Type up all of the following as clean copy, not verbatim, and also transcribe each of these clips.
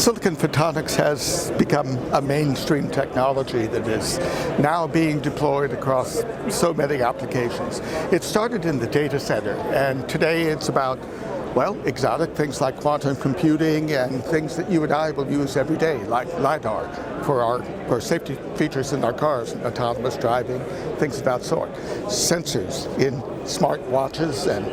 Silicon photonics has become a mainstream technology that is now being deployed across so many applications. It started in the data center, and today it's about, well, exotic things like quantum computing and things that you and I will use every day, like LiDAR for safety features in our cars, autonomous driving, things of that sort. Sensors in smart watches, and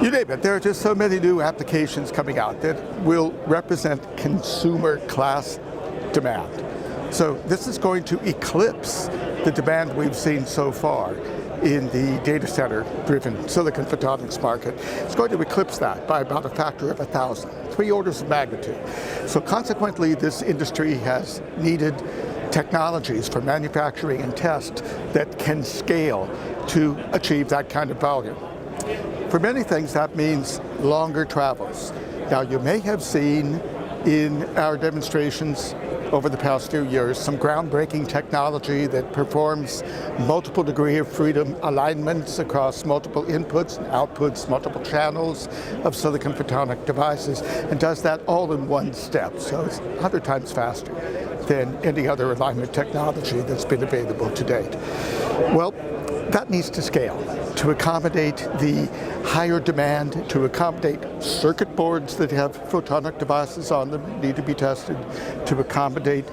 you name it. There are just so many new applications coming out that will represent consumer class demand. So this is going to eclipse the demand we've seen so far in the data center driven silicon photonics market. It's going to eclipse that by about a factor of 1,000, 3 orders of magnitude. So consequently, this industry has needed technologies for manufacturing and test that can scale to achieve that kind of volume. For many things, that means longer travels. Now, you may have seen in our demonstrations over the past few years some groundbreaking technology that performs multiple degree of freedom alignments across multiple inputs and outputs, multiple channels of silicon photonic devices, and does that all in one step. So it's 100 times faster than any other alignment technology that's been available to date. Well, that needs to scale to accommodate the higher demand, to accommodate circuit boards that have photonic devices on them, need to be tested, to accommodate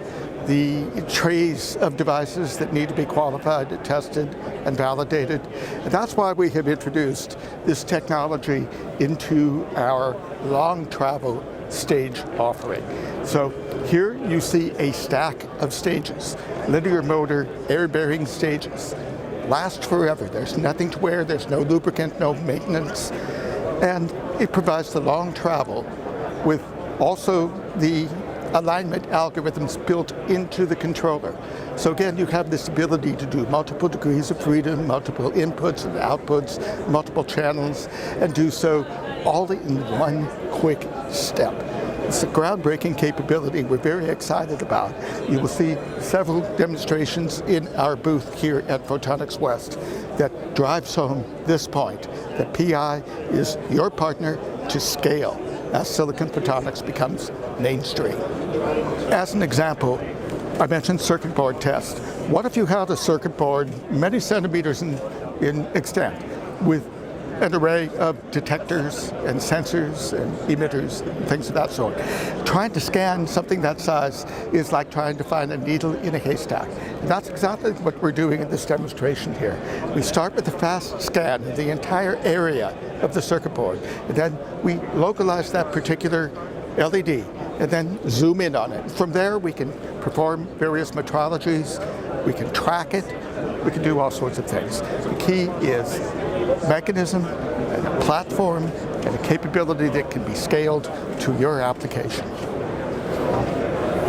the trays of devices that need to be qualified, tested, and validated. And that's why we have introduced this technology into our long travel stage offering. So here you see a stack of stages, linear motor, air-bearing stages. Last forever. There's nothing to wear, there's no lubricant, no maintenance, and it provides the long travel with also the alignment algorithms built into the controller. So again, you have this ability to do multiple degrees of freedom, multiple inputs and outputs, multiple channels, and do so all in one quick step. It's a groundbreaking capability we're very excited about. You will see several demonstrations in our booth here at Photonics West that drives home this point, that PI is your partner to scale as silicon photonics becomes mainstream. As an example, I mentioned circuit board test. What if you had a circuit board many centimeters in extent with an array of detectors and sensors and emitters and things of that sort? Trying to scan something that size is like trying to find a needle in a haystack. And that's exactly what we're doing in this demonstration here. We start with a fast scan of the entire area of the circuit board, and then we localize that particular LED and then zoom in on it. From there, we can perform various metrologies, we can track it, we can do all sorts of things. The key is mechanism and a platform and a capability that can be scaled to your application.